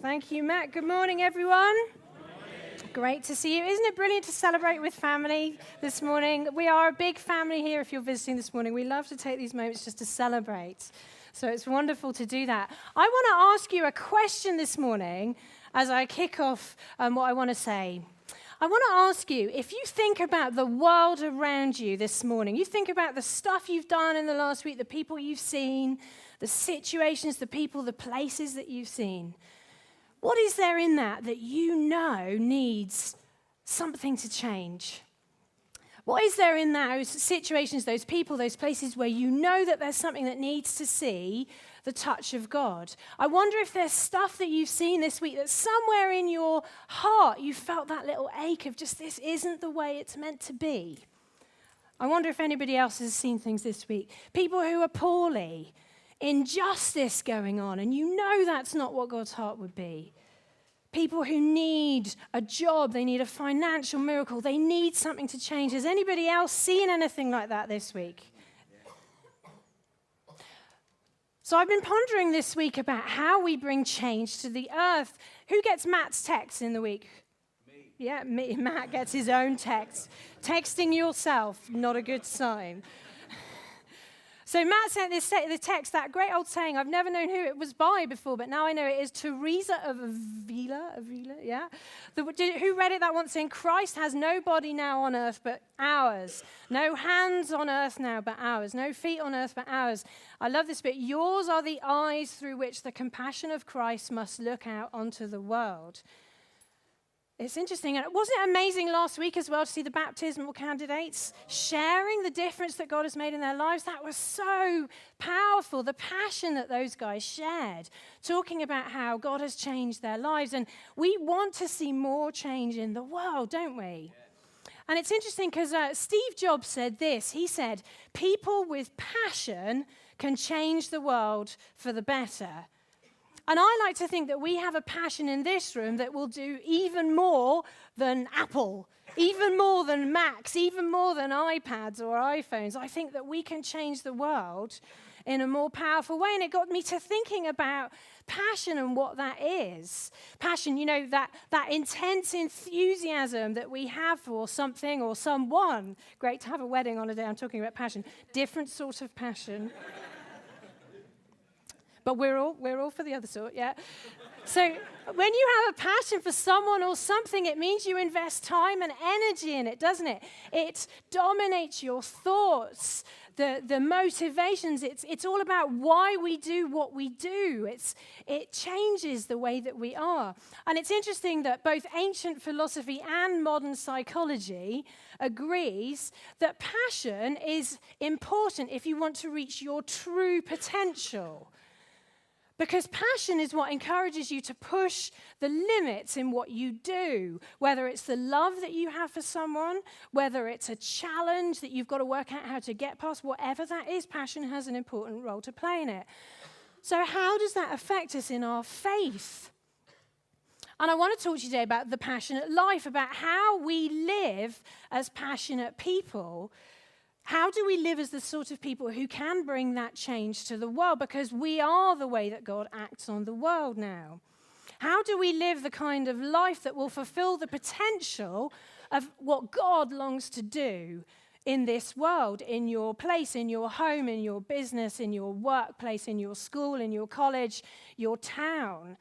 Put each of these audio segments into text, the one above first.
Thank you, Matt. Good morning, everyone. Great to see you. Isn't it brilliant to celebrate with family this morning? We are a big family here if you're visiting this morning. We love to take these moments just to celebrate. So it's wonderful to do that. I want to ask you a question this morning as I kick off what I want to say. I want to ask you, if you think about the world around you this morning, you think about the stuff you've done in the last week, the people you've seen, the situations, the people, the places that you've seen. What is there in that you know needs something to change? What is there in those situations, those people, those places where you know that there's something that needs to see the touch of God? I wonder if there's stuff that you've seen this week that somewhere in your heart you felt that little ache of just this isn't the way it's meant to be. I wonder if anybody else has seen things this week. People who are poorly, injustice going on, and you know that's not what God's heart would be. People who need a job, they need a financial miracle, they need something to change. Has anybody else seen anything like that this week? So I've been pondering this week about how we bring change to the earth. Who gets Matt's text in the week? Me. Yeah, me. Matt gets his own text. Texting yourself, not a good sign. So Matt sent the text, that great old saying, I've never known who it was by before, but now I know it is Teresa of Avila, yeah? Who read it that once saying, Christ has no body now on earth but ours. No hands on earth now but ours. No feet on earth but ours. I love this bit. Yours are the eyes through which the compassion of Christ must look out onto the world. It's interesting, and wasn't it amazing last week as well to see the baptismal candidates sharing the difference that God has made in their lives? That was so powerful, the passion that those guys shared, talking about how God has changed their lives. And we want to see more change in the world, don't we? And it's interesting because Steve Jobs said this. He said, people with passion can change the world for the better. And I like to think that we have a passion in this room that will do even more than Apple, even more than Macs, even more than iPads or iPhones. I think that we can change the world in a more powerful way. And it got me to thinking about passion and what that is. Passion, you know, that intense enthusiasm that we have for something or someone. Great to have a wedding on a day I'm talking about passion. Different sort of passion. But we're all for the other sort, yeah? So when you have a passion for someone or something, it means you invest time and energy in it, doesn't it? It dominates your thoughts, the motivations. It's all about why we do what we do. It changes the way that we are. And it's interesting that both ancient philosophy and modern psychology agrees that passion is important if you want to reach your true potential. Because passion is what encourages you to push the limits in what you do, whether it's the love that you have for someone, whether it's a challenge that you've got to work out how to get past, whatever that is, passion has an important role to play in it. So how does that affect us in our faith? And I want to talk to you today about the passionate life, about how we live as passionate people. How do we live as the sort of people who can bring that change to the world? Because we are the way that God acts on the world now. How do we live the kind of life that will fulfill the potential of what God longs to do in this world, in your place, in your home, in your business, in your workplace, in your school, in your college, your town?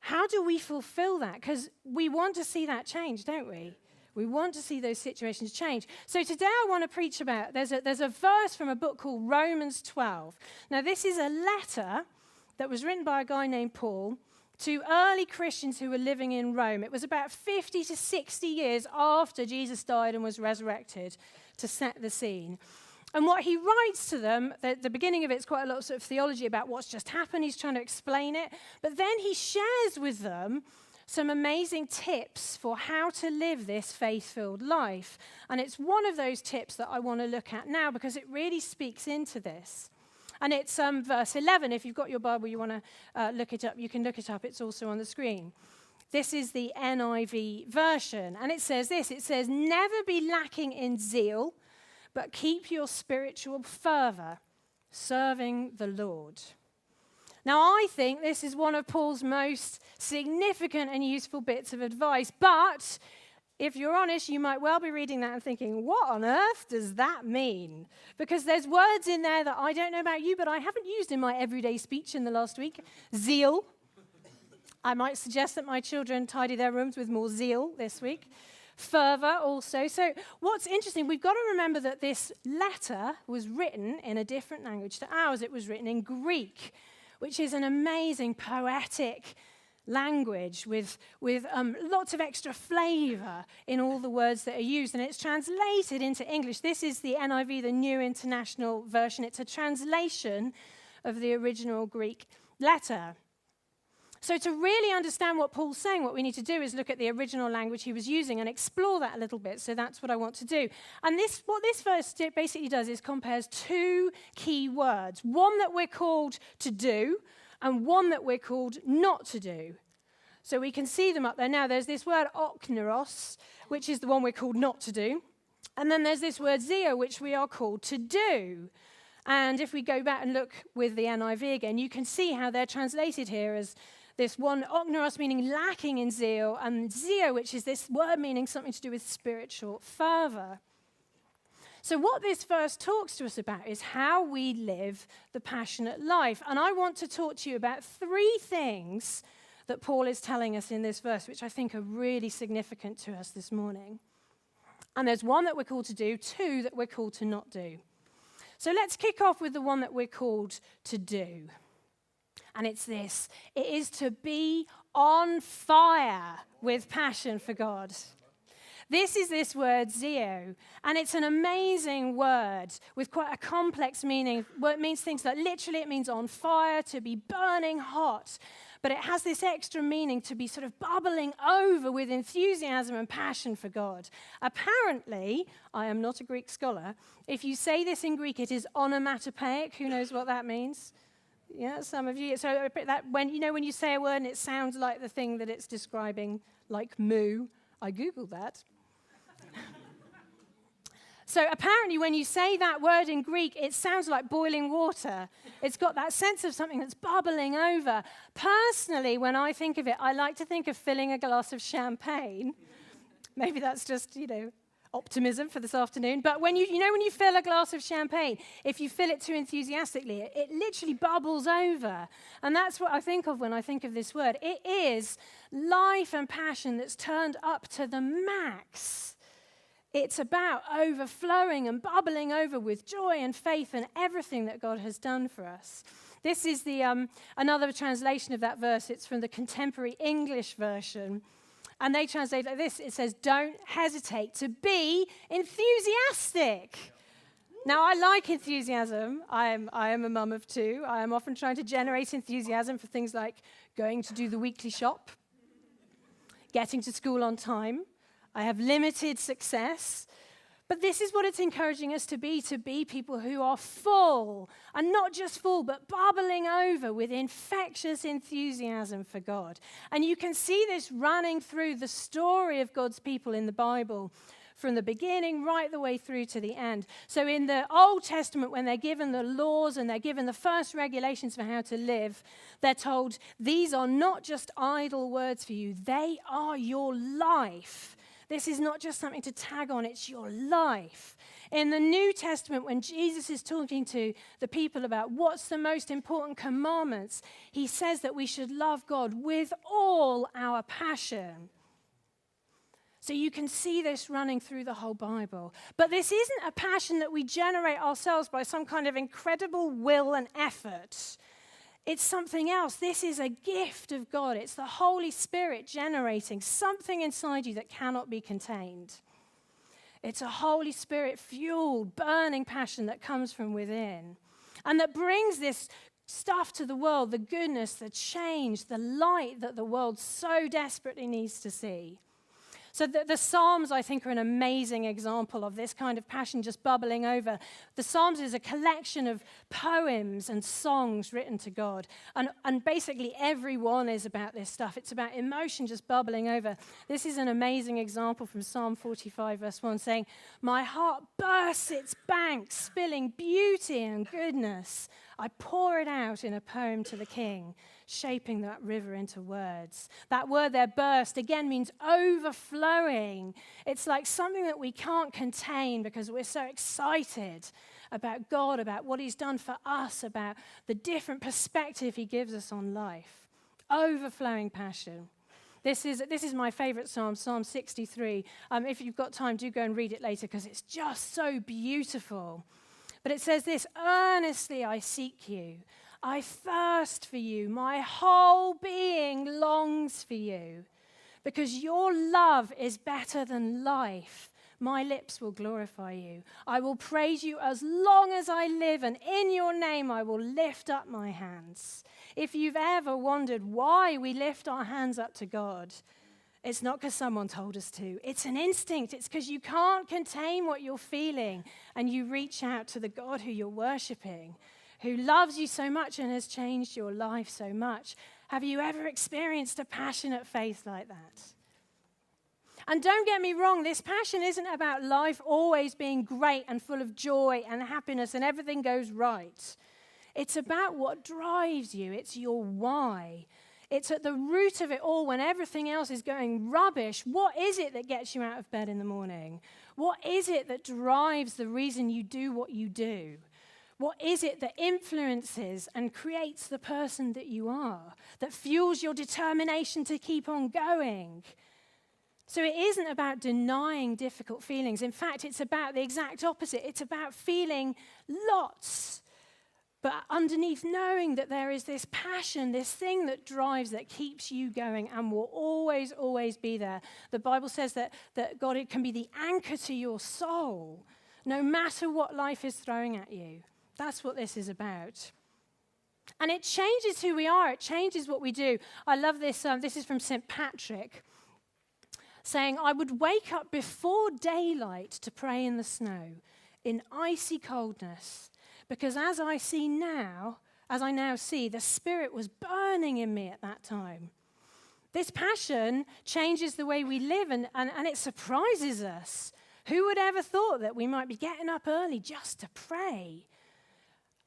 How do we fulfill that? Because we want to see that change, don't we? We want to see those situations change. So today I want to preach about, there's a verse from a book called Romans 12. Now this is a letter that was written by a guy named Paul to early Christians who were living in Rome. It was about 50 to 60 years after Jesus died and was resurrected, to set the scene. And what he writes to them, the beginning of it's quite a lot of sort of theology about what's just happened. He's trying to explain it. But then he shares with them some amazing tips for how to live this faith-filled life. And it's one of those tips that I want to look at now because it really speaks into this. And it's verse 11. If you've got your Bible, you want to look it up, you can look it up. It's also on the screen. This is the NIV version. And it says this. It says, never be lacking in zeal, but keep your spiritual fervor, serving the Lord. Now, I think this is one of Paul's most significant and useful bits of advice, but if you're honest, you might well be reading that and thinking, what on earth does that mean? Because there's words in there that I don't know about you, but I haven't used in my everyday speech in the last week. Zeal. I might suggest that my children tidy their rooms with more zeal this week. Fervor also. So what's interesting, we've got to remember that this letter was written in a different language to ours. It was written in Greek, which is an amazing poetic language with lots of extra flavor in all the words that are used, and it's translated into English. This is the NIV, the New International Version. It's a translation of the original Greek letter. So to really understand what Paul's saying, what we need to do is look at the original language he was using and explore that a little bit. So that's what I want to do. And what this verse basically does is compares two key words, one that we're called to do and one that we're called not to do. So we can see them up there. Now, there's this word okneros, which is the one we're called not to do. And then there's this word zeo, which we are called to do. And if we go back and look with the NIV again, you can see how they're translated here as this one, okneros meaning lacking in zeal, and zeo, which is this word meaning something to do with spiritual fervor. So what this verse talks to us about is how we live the passionate life. And I want to talk to you about three things that Paul is telling us in this verse, which I think are really significant to us this morning. And there's one that we're called to do, two that we're called to not do. So let's kick off with the one that we're called to do. And it's this. It is to be on fire with passion for God. This is this word, zeo, and it's an amazing word with quite a complex meaning. Well, it means things that literally it means on fire, to be burning hot, but it has this extra meaning to be sort of bubbling over with enthusiasm and passion for God. Apparently, I am not a Greek scholar, if you say this in Greek, it is onomatopoeic. Who knows what that means? Yeah, some of you. So that when you say a word and it sounds like the thing that it's describing, like moo, I Googled that. So apparently when you say that word in Greek, it sounds like boiling water. It's got that sense of something that's bubbling over. Personally, when I think of it, I like to think of filling a glass of champagne. Maybe that's just, optimism for this afternoon. But when you fill a glass of champagne, if you fill it too enthusiastically, it literally bubbles over. And that's what I think of when I think of this word. It is life and passion that's turned up to the max. It's about overflowing and bubbling over with joy and faith and everything that God has done for us. This is the another translation of that verse. It's from the Contemporary English Version. And they translate like this. It says, don't hesitate to be enthusiastic. Now, I like enthusiasm. I am a mum of two. I am often trying to generate enthusiasm for things like going to do the weekly shop, getting to school on time. I have limited success. But this is what it's encouraging us to be people who are full, and not just full, but bubbling over with infectious enthusiasm for God. And you can see this running through the story of God's people in the Bible, from the beginning right the way through to the end. So in the Old Testament, when they're given the laws and they're given the first regulations for how to live, they're told, these are not just idle words for you, they are your life. This is not just something to tag on, it's your life. In the New Testament, when Jesus is talking to the people about what's the most important commandments, he says that we should love God with all our passion. So you can see this running through the whole Bible. But this isn't a passion that we generate ourselves by some kind of incredible will and effort. It's something else. This is a gift of God. It's the Holy Spirit generating something inside you that cannot be contained. It's a Holy Spirit fueled, burning passion that comes from within and that brings this stuff to the world, the goodness, the change, the light that the world so desperately needs to see. So the Psalms, I think, are an amazing example of this kind of passion just bubbling over. The Psalms is a collection of poems and songs written to God. And basically every one is about this stuff. It's about emotion just bubbling over. This is an amazing example from Psalm 45, verse 1, saying, my heart bursts its banks, spilling beauty and goodness. I pour it out in a poem to the king, shaping that river into words. That word there, burst, again means overflowing. It's like something that we can't contain because we're so excited about God, about what he's done for us, about the different perspective he gives us on life. Overflowing passion. This is my favorite psalm, Psalm 63. If you've got time, do go and read it later because it's just so beautiful. But it says this, earnestly I seek you. I thirst for you. My whole being longs for you. Because your love is better than life. My lips will glorify you. I will praise you as long as I live, and in your name I will lift up my hands. If you've ever wondered why we lift our hands up to God, it's not because someone told us to. It's an instinct. It's because you can't contain what you're feeling, and you reach out to the God who you're worshiping, who loves you so much and has changed your life so much. Have you ever experienced a passionate faith like that? And don't get me wrong, this passion isn't about life always being great and full of joy and happiness and everything goes right. It's about what drives you. It's your why. It's at the root of it all when everything else is going rubbish. What is it that gets you out of bed in the morning? What is it that drives the reason you do what you do? What is it that influences and creates the person that you are, that fuels your determination to keep on going? So it isn't about denying difficult feelings. In fact, it's about the exact opposite. It's about feeling lots, but underneath knowing that there is this passion, this thing that drives, that keeps you going and will always, always be there. The Bible says that God, it can be the anchor to your soul, no matter what life is throwing at you. That's what this is about. And it changes who we are. It changes what we do. I love this. This is from St. Patrick, saying, I would wake up before daylight to pray in the snow, in icy coldness, because as I now see, the Spirit was burning in me at that time. This passion changes the way we live, and it surprises us. Who would ever thought that we might be getting up early just to pray?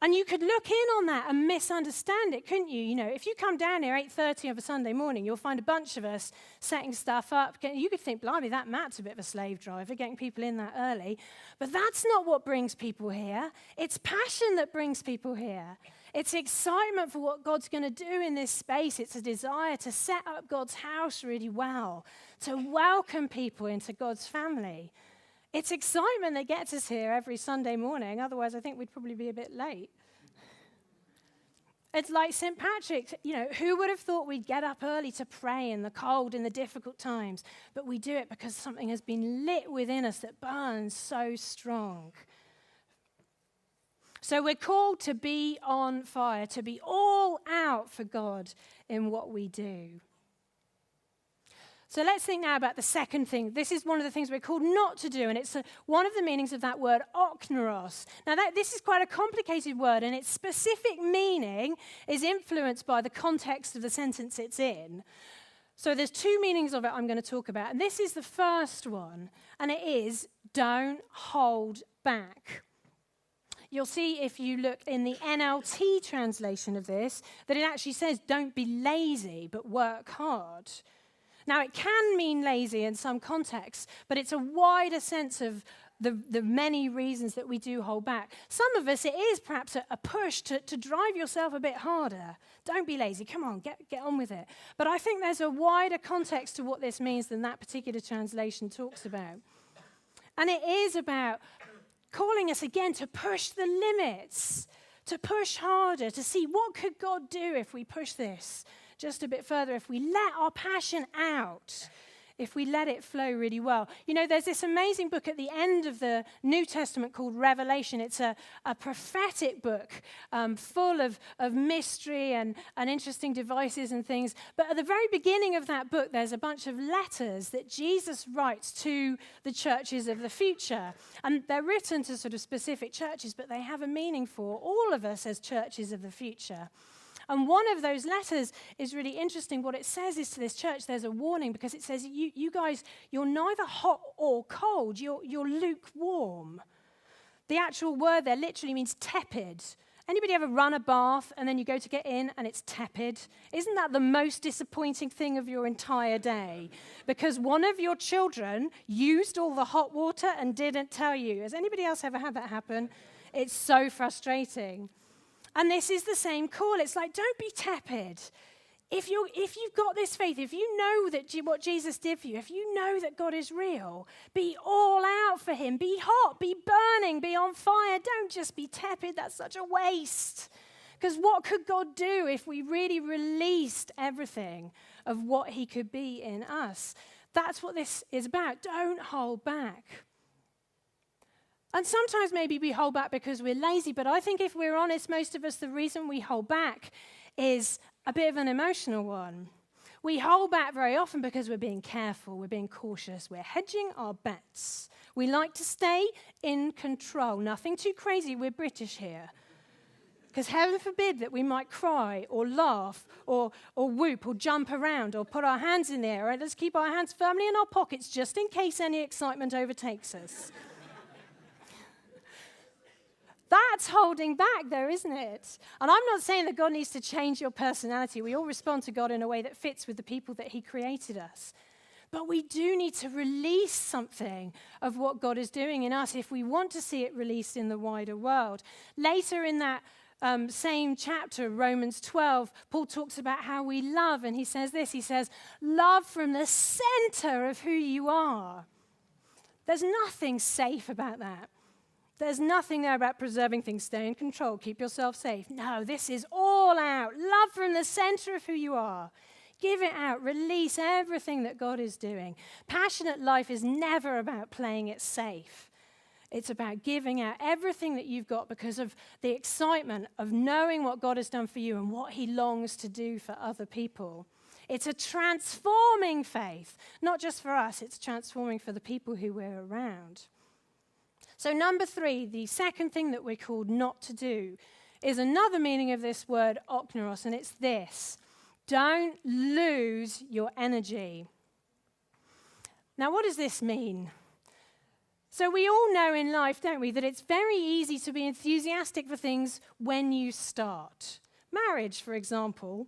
And you could look in on that and misunderstand it, couldn't you? You know, if you come down here 8:30 of a Sunday morning, you'll find a bunch of us setting stuff up. You could think, blimey, that Matt's a bit of a slave driver, getting people in that early. But that's not what brings people here. It's passion that brings people here. It's excitement for what God's going to do in this space. It's a desire to set up God's house really well, to welcome people into God's family. It's excitement that gets us here every Sunday morning. Otherwise, I think we'd probably be a bit late. It's like St. Patrick, you know, who would have thought we'd get up early to pray in the cold, in the difficult times? But we do it because something has been lit within us that burns so strong. So we're called to be on fire, to be all out for God in what we do. So let's think now about the second thing. This is one of the things we're called not to do, and it's one of the meanings of that word, okneros. Now, this is quite a complicated word, and its specific meaning is influenced by the context of the sentence it's in. So there's two meanings of it I'm going to talk about, and this is the first one, and it is don't hold back. You'll see if you look in the NLT translation of this that it actually says don't be lazy, but work hard. Now, it can mean lazy in some contexts, but it's a wider sense of the many reasons that we do hold back. Some of us, it is perhaps a push to drive yourself a bit harder. Don't be lazy. Come on, get on with it. But I think there's a wider context to what this means than that particular translation talks about. And it is about calling us again to push the limits, to push harder, to see what could God do if we push this just a bit further, if we let our passion out, if we let it flow really well. You know, there's this amazing book at the end of the New Testament called Revelation. It's a prophetic book full of mystery and interesting devices and things. But at the very beginning of that book, there's a bunch of letters that Jesus writes to the churches of the future. And they're written to sort of specific churches, but they have a meaning for all of us as churches of the future. And one of those letters is really interesting. What it says is to this church, there's a warning because it says, you guys, you're neither hot or cold, you're lukewarm. The actual word there literally means tepid. Anybody ever run a bath and then you go to get in and it's tepid? Isn't that the most disappointing thing of your entire day? Because one of your children used all the hot water and didn't tell you. Has anybody else ever had that happen? It's so frustrating. And this is the same call. It's like, don't be tepid. If you've got this faith, if you know that what Jesus did for you, if you know that God is real, be all out for him. Be hot, be burning, be on fire. Don't just be tepid. That's such a waste. Because what could God do if we really released everything of what he could be in us? That's what this is about. Don't hold back. And sometimes maybe we hold back because we're lazy, but I think if we're honest, most of us, the reason we hold back is a bit of an emotional one. We hold back very often because we're being careful, we're being cautious, we're hedging our bets. We like to stay in control. Nothing too crazy, we're British here. Because heaven forbid that we might cry or laugh or whoop or jump around or put our hands in the air. Right? Let's keep our hands firmly in our pockets just in case any excitement overtakes us. That's holding back, though, isn't it? And I'm not saying that God needs to change your personality. We all respond to God in a way that fits with the people that he created us. But we do need to release something of what God is doing in us if we want to see it released in the wider world. Later in that same chapter, Romans 12, Paul talks about how we love, and he says this, he says, love from the center of who you are. There's nothing safe about that. There's nothing there about preserving things, stay in control, keep yourself safe. No, this is all out. Love from the center of who you are. Give it out. Release everything that God is doing. Passionate life is never about playing it safe. It's about giving out everything that you've got because of the excitement of knowing what God has done for you and what he longs to do for other people. It's a transforming faith, not just for us, it's transforming for the people who we're around. So number 3, the second thing that we're called not to do is another meaning of this word okneros, and it's this. Don't lose your energy. Now, what does this mean? So we all know in life, don't we, that it's very easy to be enthusiastic for things when you start. Marriage, for example.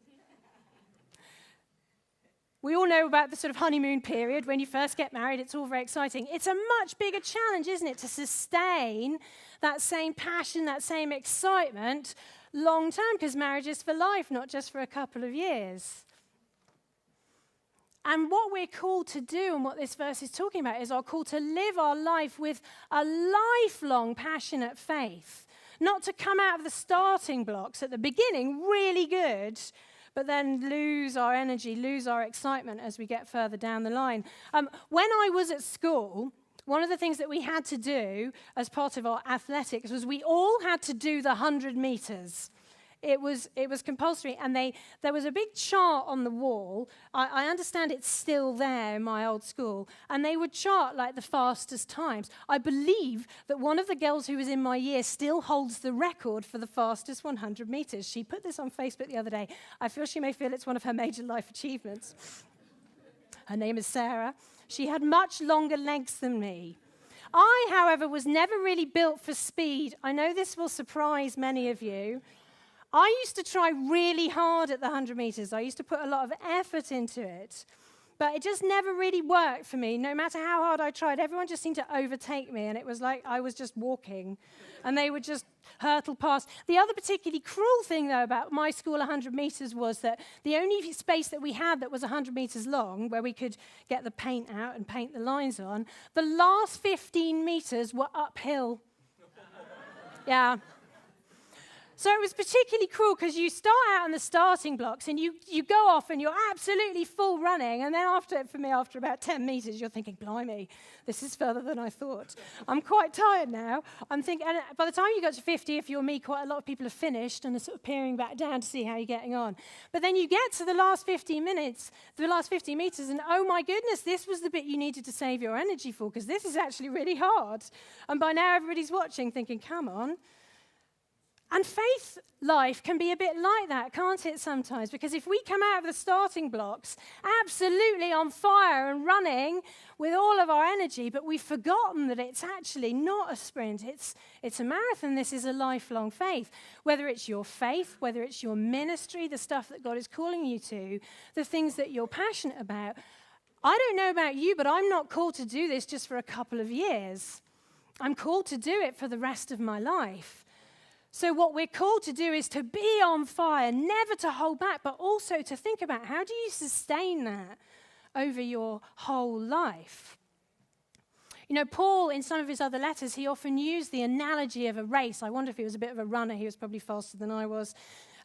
We all know about the sort of honeymoon period. When you first get married, it's all very exciting. It's a much bigger challenge, isn't it, to sustain that same passion, that same excitement long term, because marriage is for life, not just for a couple of years. And what we're called to do, and what this verse is talking about, is our call to live our life with a lifelong passionate faith. Not to come out of the starting blocks at the beginning really good, but then lose our energy, lose our excitement as we get further down the line. When I was at school, one of the things that we had to do as part of our athletics was we all had to do the 100 meters. It was compulsory, and there was a big chart on the wall. I understand it's still there in my old school, and they would chart like the fastest times. I believe that one of the girls who was in my year still holds the record for the fastest 100 meters. She put this on Facebook the other day. I feel she may feel it's one of her major life achievements. Her name is Sarah. She had much longer legs than me. I, however, was never really built for speed. I know this will surprise many of you. I used to try really hard at the 100 meters. I used to put a lot of effort into it. But it just never really worked for me. No matter how hard I tried, everyone just seemed to overtake me. And it was like I was just walking. And they would just hurtle past. The other particularly cruel thing, though, about my school 100 meters was that the only space that we had that was 100 meters long, where we could get the paint out and paint the lines on, the last 15 meters were uphill. Yeah. So it was particularly cruel because you start out in the starting blocks and you go off and you're absolutely full running. And then after about 10 meters, you're thinking, blimey, this is further than I thought. I'm quite tired now. I'm thinking, and by the time you got to 50, if you're me, quite a lot of people have finished and are sort of peering back down to see how you're getting on. But then you get to the last 15 meters, and oh my goodness, this was the bit you needed to save your energy for, because this is actually really hard. And by now everybody's watching thinking, come on. And faith life can be a bit like that, can't it, sometimes? Because if we come out of the starting blocks absolutely on fire and running with all of our energy, but we've forgotten that it's actually not a sprint, it's a marathon. This is a lifelong faith. Whether it's your faith, whether it's your ministry, the stuff that God is calling you to, the things that you're passionate about. I don't know about you, but I'm not called to do this just for a couple of years. I'm called to do it for the rest of my life. So what we're called to do is to be on fire, never to hold back, but also to think about how do you sustain that over your whole life. You know, Paul, in some of his other letters, he often used the analogy of a race. I wonder if he was a bit of a runner. He was probably faster than I was.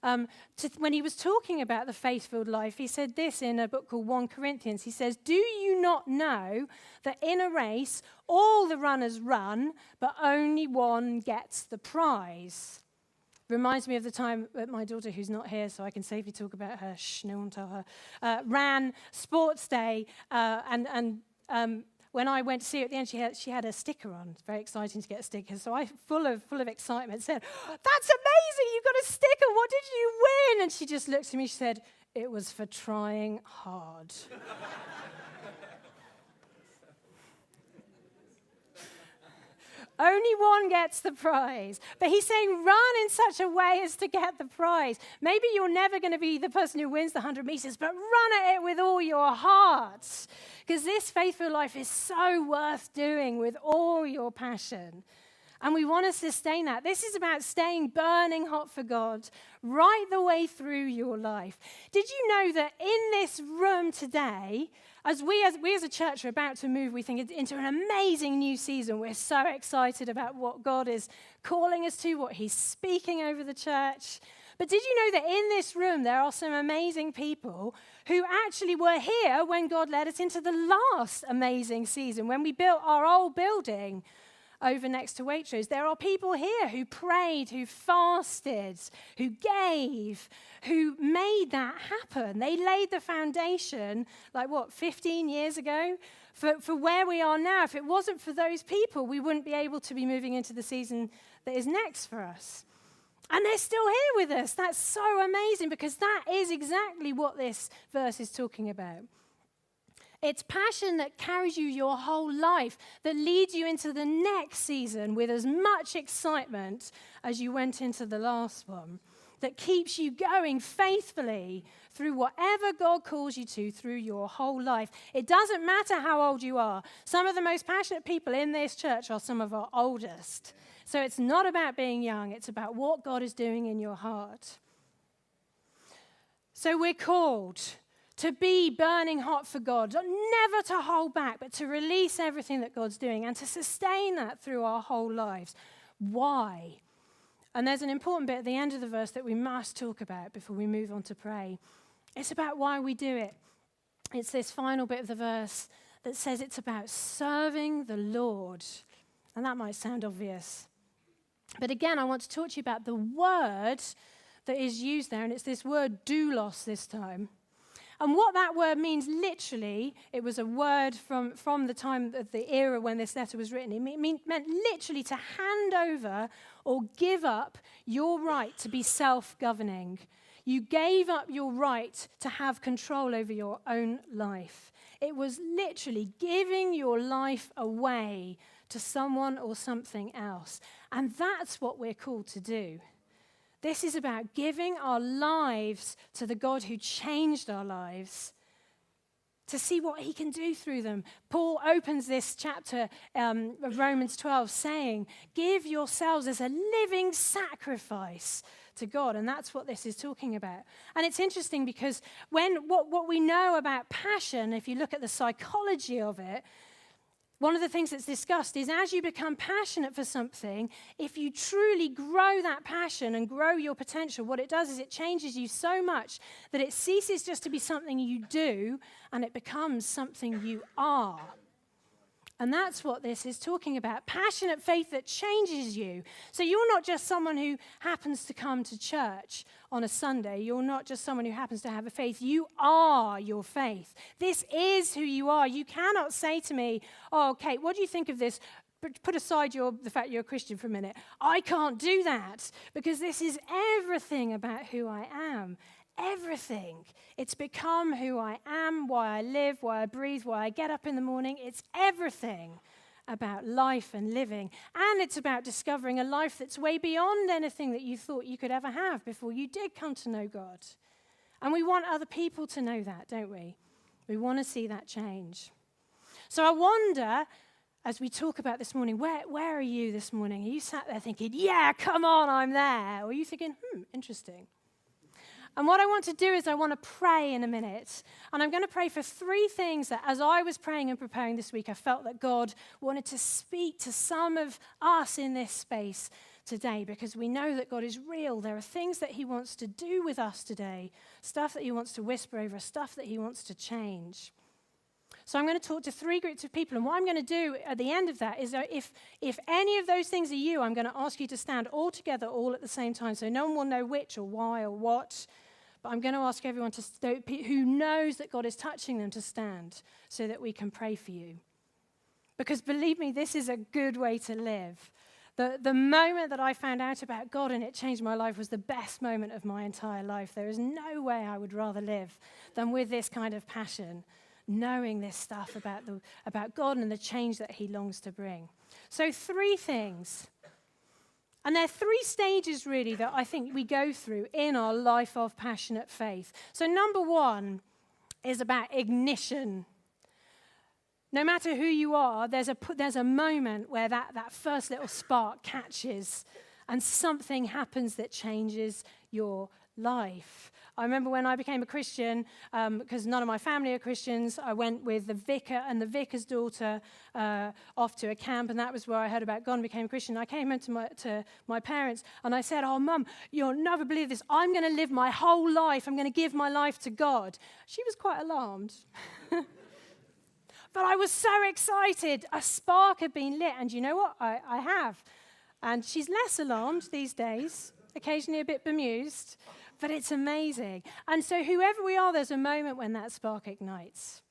When he was talking about the faith-filled life, he said this in a book called 1 Corinthians. He says, "Do you not know that in a race all the runners run, but only one gets the prize?" Reminds me of the time that my daughter, who's not here, so I can safely talk about her, no one tell her, ran sports day, and when I went to see her at the end, she had a sticker on. It's very exciting to get a sticker. So I, full of excitement, said, "That's amazing, you got a sticker, what did you win?" And she just looked at me, she said, "It was for trying hard." Only one gets the prize. But he's saying run in such a way as to get the prize. Maybe you're never going to be the person who wins the 100 meters, but run at it with all your heart. Because this faithful life is so worth doing with all your passion. And we want to sustain that. This is about staying burning hot for God right the way through your life. Did you know that in this room today, as we as a church are about to move, we think, into an amazing new season. We're so excited about what God is calling us to, what he's speaking over the church. But did you know that in this room there are some amazing people who actually were here when God led us into the last amazing season, when we built our old building over next to Waitrose? There are people here who prayed, who fasted, who gave, who made that happen. They laid the foundation, 15 years ago, for where we are now. If it wasn't for those people, we wouldn't be able to be moving into the season that is next for us. And they're still here with us. That's so amazing, because that is exactly what this verse is talking about. It's passion that carries you your whole life, that leads you into the next season with as much excitement as you went into the last one, that keeps you going faithfully through whatever God calls you to through your whole life. It doesn't matter how old you are. Some of the most passionate people in this church are some of our oldest. So it's not about being young. It's about what God is doing in your heart. So we're called to be burning hot for God, never to hold back, but to release everything that God's doing and to sustain that through our whole lives. Why? And there's an important bit at the end of the verse that we must talk about before we move on to pray. It's about why we do it. It's this final bit of the verse that says it's about serving the Lord. And that might sound obvious. But again, I want to talk to you about the word that is used there, and it's this word doulos this time. And what that word means literally, it was a word from the time of the era when this letter was written. It meant literally to hand over or give up your right to be self-governing. You gave up your right to have control over your own life. It was literally giving your life away to someone or something else. And that's what we're called to do. This is about giving our lives to the God who changed our lives to see what he can do through them. Paul opens this chapter of Romans 12 saying, give yourselves as a living sacrifice to God. And that's what this is talking about. And it's interesting because what we know about passion, if you look at the psychology of it, one of the things that's discussed is as you become passionate for something, if you truly grow that passion and grow your potential, what it does is it changes you so much that it ceases just to be something you do and it becomes something you are. And that's what this is talking about. Passionate faith that changes you. So you're not just someone who happens to come to church on a Sunday. You're not just someone who happens to have a faith. You are your faith. This is who you are. You cannot say to me, oh, Kate, what do you think of this put aside the fact you're a Christian for a minute. I can't do that because this is everything about who I am. Everything. It's become who I am, why I live, why I breathe, why I get up in the morning. It's everything about life and living. And it's about discovering a life that's way beyond anything that you thought you could ever have before you did come to know God. And we want other people to know that, don't we? We want to see that change. So I wonder, as we talk about this morning, where are you this morning? Are you sat there thinking, yeah, come on, I'm there? Or are you thinking, interesting? And what I want to do is I want to pray in a minute. And I'm going to pray for 3 things that as I was praying and preparing this week, I felt that God wanted to speak to some of us in this space today, because we know that God is real. There are things that he wants to do with us today, stuff that he wants to whisper over us, stuff that he wants to change. So I'm going to talk to 3 groups of people, and what I'm going to do at the end of that is if any of those things are you, I'm going to ask you to stand all together all at the same time, so no one will know which or why or what. But I'm going to ask everyone who knows that God is touching them to stand so that we can pray for you. Because believe me, this is a good way to live. The moment that I found out about God and it changed my life was the best moment of my entire life. There is no way I would rather live than with this kind of passion, knowing this stuff about God and the change that he longs to bring. So 3 things. And there are 3 stages, really, that I think we go through in our life of passionate faith. So number 1 is about ignition. No matter who you are, there's a moment where that first little spark catches and something happens that changes your life. I remember when I became a Christian, because none of my family are Christians, I went with the vicar and the vicar's daughter off to a camp, and that was where I heard about God and became a Christian. I came home to my parents, and I said, "Oh, Mum, you'll never believe this. I'm going to live my whole life. I'm going to give my life to God." She was quite alarmed. But I was so excited. A spark had been lit, and you know what? I have. And she's less alarmed these days, occasionally a bit bemused. But it's amazing. And so whoever we are, there's a moment when that spark ignites.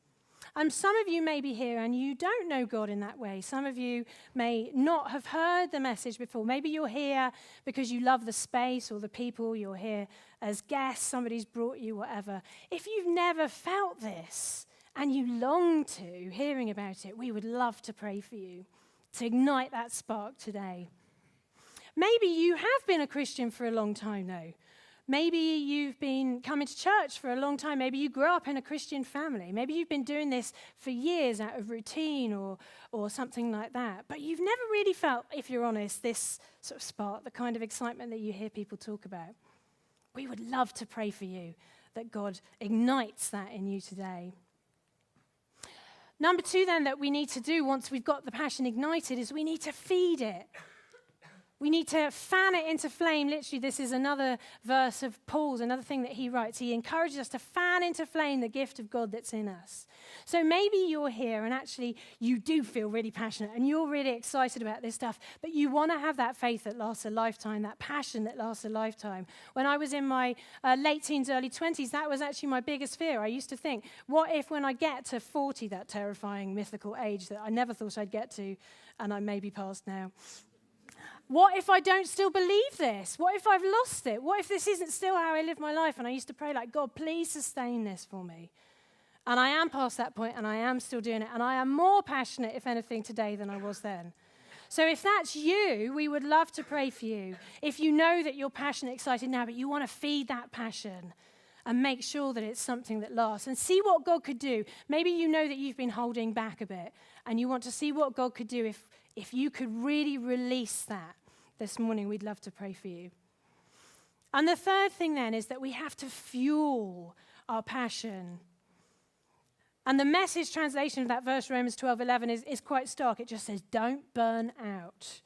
And some of you may be here and you don't know God in that way. Some of you may not have heard the message before. Maybe you're here because you love the space or the people. You're here as guests. Somebody's brought you whatever. If you've never felt this and you long to, hearing about it, we would love to pray for you to ignite that spark today. Maybe you have been a Christian for a long time though. Maybe you've been coming to church for a long time. Maybe you grew up in a Christian family. Maybe you've been doing this for years out of routine or something like that. But you've never really felt, if you're honest, this sort of spark, the kind of excitement that you hear people talk about. We would love to pray for you that God ignites that in you today. Number 2 then that we need to do once we've got the passion ignited is we need to feed it. We need to fan it into flame. Literally, this is another verse of Paul's, another thing that he writes. He encourages us to fan into flame the gift of God that's in us. So maybe you're here and actually you do feel really passionate and you're really excited about this stuff, but you want to have that faith that lasts a lifetime, that passion that lasts a lifetime. When I was in my late teens, early 20s, that was actually my biggest fear. I used to think, what if when I get to 40, that terrifying mythical age that I never thought I'd get to, and I may be past now, what if I don't still believe this? What if I've lost it? What if this isn't still how I live my life? And I used to pray like, God, please sustain this for me. And I am past that point, and I am still doing it. And I am more passionate, if anything, today than I was then. So if that's you, we would love to pray for you. If you know that you're passionate, excited now, but you want to feed that passion and make sure that it's something that lasts and see what God could do. Maybe you know that you've been holding back a bit, and you want to see what God could do if you could really release that. This morning, we'd love to pray for you. And the 3rd thing then is that we have to fuel our passion. And the Message translation of that verse, Romans 12:11, is quite stark. It just says, don't burn out.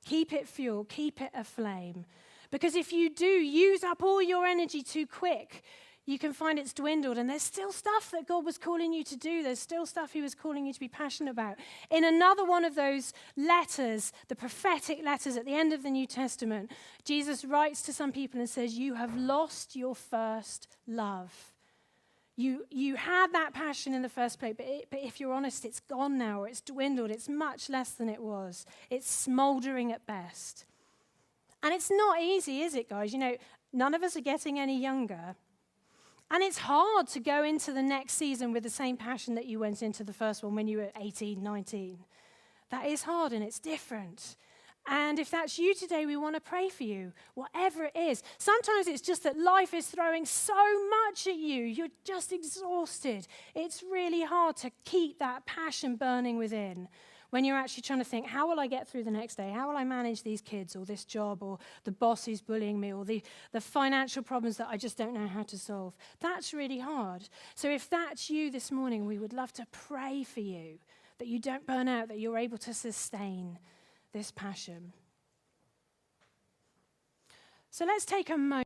Keep it fueled, keep it aflame. Because if you do use up all your energy too quick, you can find it's dwindled, and there's still stuff that God was calling you to do. There's still stuff he was calling you to be passionate about. In another one of those letters, the prophetic letters at the end of the New Testament, Jesus writes to some people and says, you have lost your first love. You had that passion in the first place, but if you're honest, it's gone now, or it's dwindled. It's much less than it was. It's smoldering at best. And it's not easy, is it, guys? You know, none of us are getting any younger. And it's hard to go into the next season with the same passion that you went into the first one when you were 18, 19. That is hard, and it's different. And if that's you today, we want to pray for you, whatever it is. Sometimes it's just that life is throwing so much at you. You're just exhausted. It's really hard to keep that passion burning within when you're actually trying to think, how will I get through the next day? How will I manage these kids or this job or the boss who's bullying me or the financial problems that I just don't know how to solve? That's really hard. So if that's you this morning, we would love to pray for you, that you don't burn out, that you're able to sustain this passion. So let's take a moment.